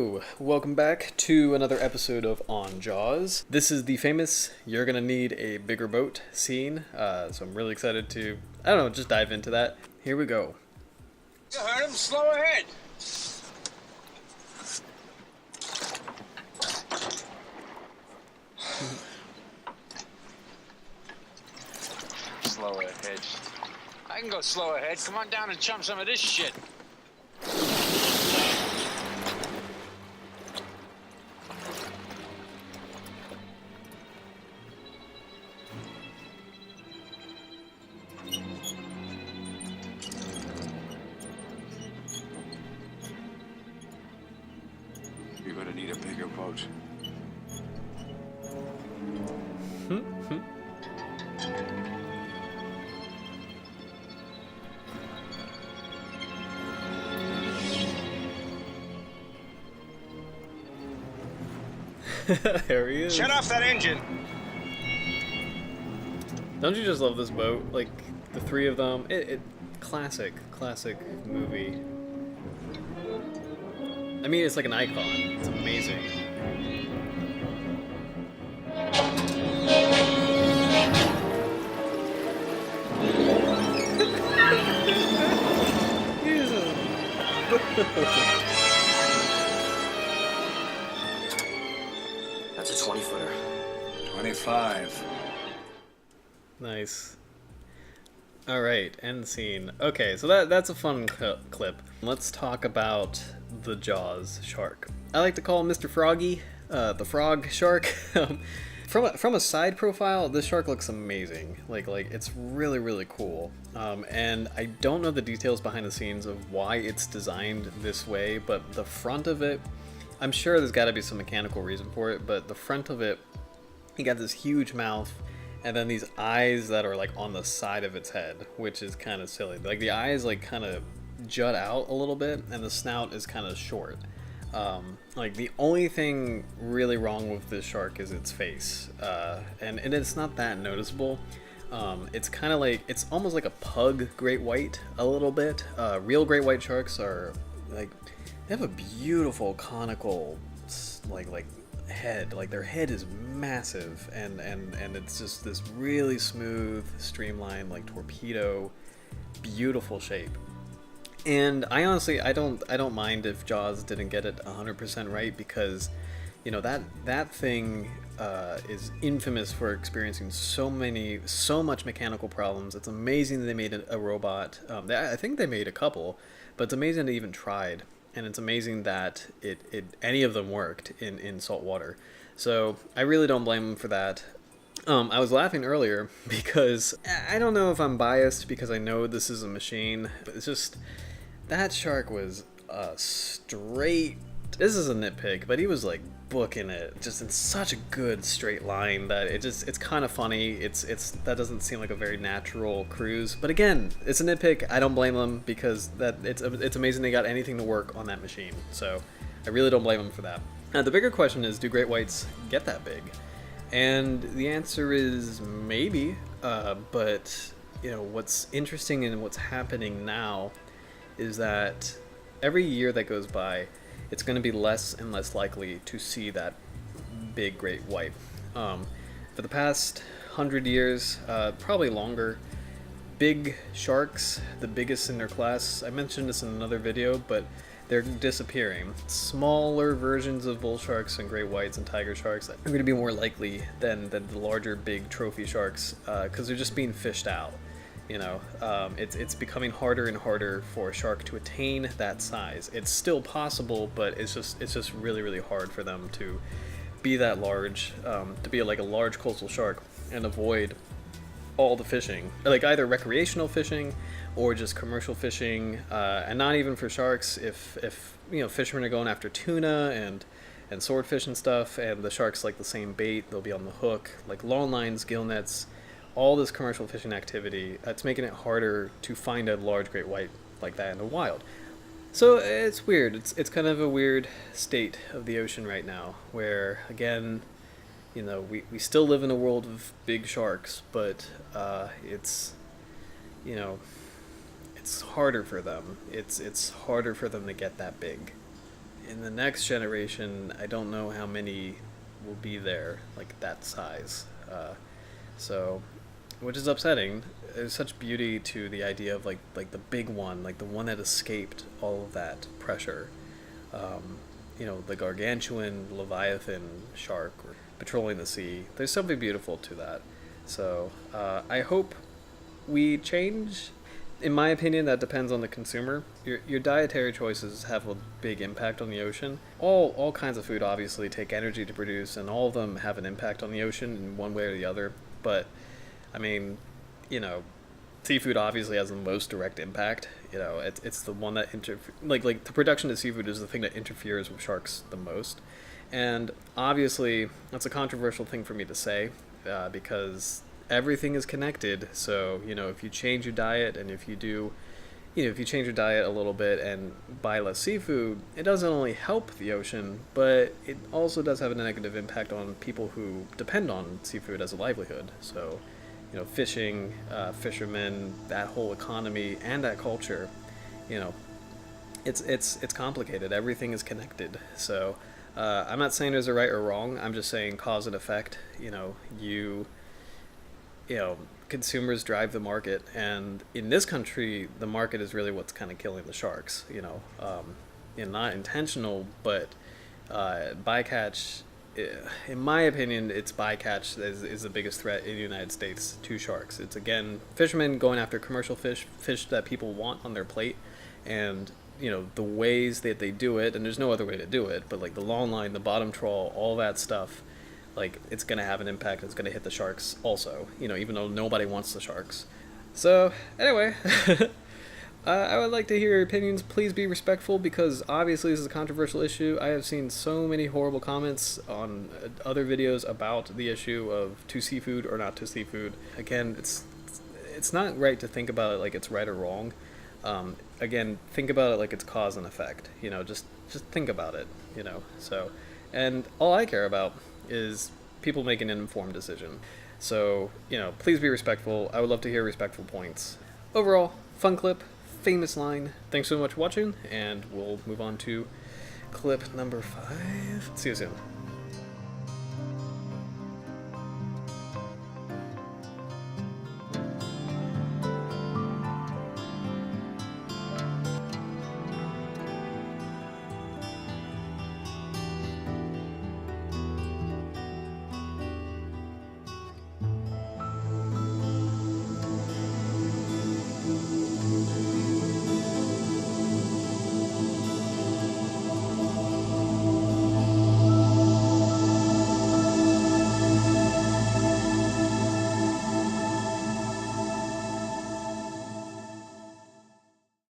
Hello, welcome back to another episode of On Jaws. This is the famous "you're gonna need a bigger boat" scene, so I'm really excited to, just dive into that. Here we go. You heard him, slow ahead. Slow ahead. I can go slow ahead. Come on down and chum some of this shit. You're gonna need a bigger boat. There he is. Shut off that engine! Don't you just love this boat? Like, the three of them. Classic movie. I mean, it's like an icon. It's amazing. That's a 20-footer. 25. Nice. Alright, end scene. Okay, so that's a fun clip. Let's talk about the Jaws shark. I like to call him Mr. Froggy, the frog shark. From a side profile, this shark looks amazing. Like it's really cool. And I don't know the details behind the scenes of why it's designed this way, but the front of it, I'm sure there's got to be some mechanical reason for it, but the front of it, you got this huge mouth, and then these eyes that are like on the side of its head, which is kind of silly. Like the eyes like kind of jut out a little bit, and the snout is kind of short. Like the only thing really wrong with this shark is its face, and it's not that noticeable. It's kind of like, it's almost like a pug great white a little bit. Real great white sharks are like, they have a beautiful conical like head. Like their head is massive, and it's just this really smooth, streamlined, like torpedo, beautiful shape. And I honestly, I don't mind if Jaws didn't get it 100% right, because that thing is infamous for experiencing so much mechanical problems. It's amazing that they made a robot. I think they made a couple, but it's amazing they even tried. And it's amazing that any of them worked in salt water. So I really don't blame them for that. I was laughing earlier because I don't know if I'm biased because I know this is a machine, but it's just, that shark was straight. This is a nitpick, but he was like booking it just in such a good straight line that it's kind of funny. That doesn't seem like a very natural cruise, but again, it's a nitpick. I don't blame them because it's amazing they got anything to work on that machine. So I really don't blame them for that. Now the bigger question is, do great whites get that big? And the answer is maybe, but what's interesting and what's happening now is that every year that goes by, it's going to be less and less likely to see that big great white. For the past 100 years, probably longer, big sharks, the biggest in their class, I mentioned this in another video, but they're disappearing. Smaller versions of bull sharks and great whites and tiger sharks are going to be more likely than the larger big trophy sharks, because they're just being fished out. It's becoming harder and harder for a shark to attain that size. It's still possible, but it's just really hard for them to be that large, to be like a large coastal shark and avoid all the fishing, like either recreational fishing or just commercial fishing, and not even for sharks. If fishermen are going after tuna and swordfish and stuff, and the sharks like the same bait, they'll be on the hook, like long lines, gill nets. All this commercial fishing activity, it's making it harder to find a large great white like that in the wild. So it's weird. It's kind of a weird state of the ocean right now, where again, we still live in a world of big sharks, but it's harder for them. It's harder for them to get that big. in the next generation, I don't know how many will be there, like that size. So, which is upsetting. There's such beauty to the idea of like the big one, like the one that escaped all of that pressure. The gargantuan leviathan shark patrolling the sea. There's something beautiful to that. So I hope we change. In my opinion, that depends on the consumer. Your dietary choices have a big impact on the ocean. All kinds of food obviously take energy to produce, and all of them have an impact on the ocean in one way or the other. But I mean, seafood obviously has the most direct impact. It's the one that like the production of seafood is the thing that interferes with sharks the most. And obviously, that's a controversial thing for me to say because everything is connected. So if you change your diet, and if you change your diet a little bit and buy less seafood, it doesn't only help the ocean, but it also does have a negative impact on people who depend on seafood as a livelihood. So fishing, fishermen, that whole economy and that culture, it's complicated. Everything is connected. So I'm not saying there's a right or wrong. I'm just saying cause and effect. Consumers drive the market, and in this country, the market is really what's kind of killing the sharks. Not intentional, but bycatch. In my opinion, it's bycatch is the biggest threat in the United States to sharks. It's again fishermen going after commercial fish that people want on their plate, and the ways that they do it, and there's no other way to do it. But like the long line, the bottom trawl, all that stuff. Like, it's going to have an impact. It's going to hit the sharks also, even though nobody wants the sharks. So, anyway, I would like to hear your opinions. Please be respectful, because obviously this is a controversial issue. I have seen so many horrible comments on other videos about the issue of to seafood or not to seafood. Again, it's not right to think about it like it's right or wrong. Again, think about it like it's cause and effect. Just think about it, So, and all I care about is people making an informed decision. So, please be respectful. I would love to hear respectful points. Overall, fun clip, famous line. Thanks so much for watching, and we'll move on to clip number 5. See you soon.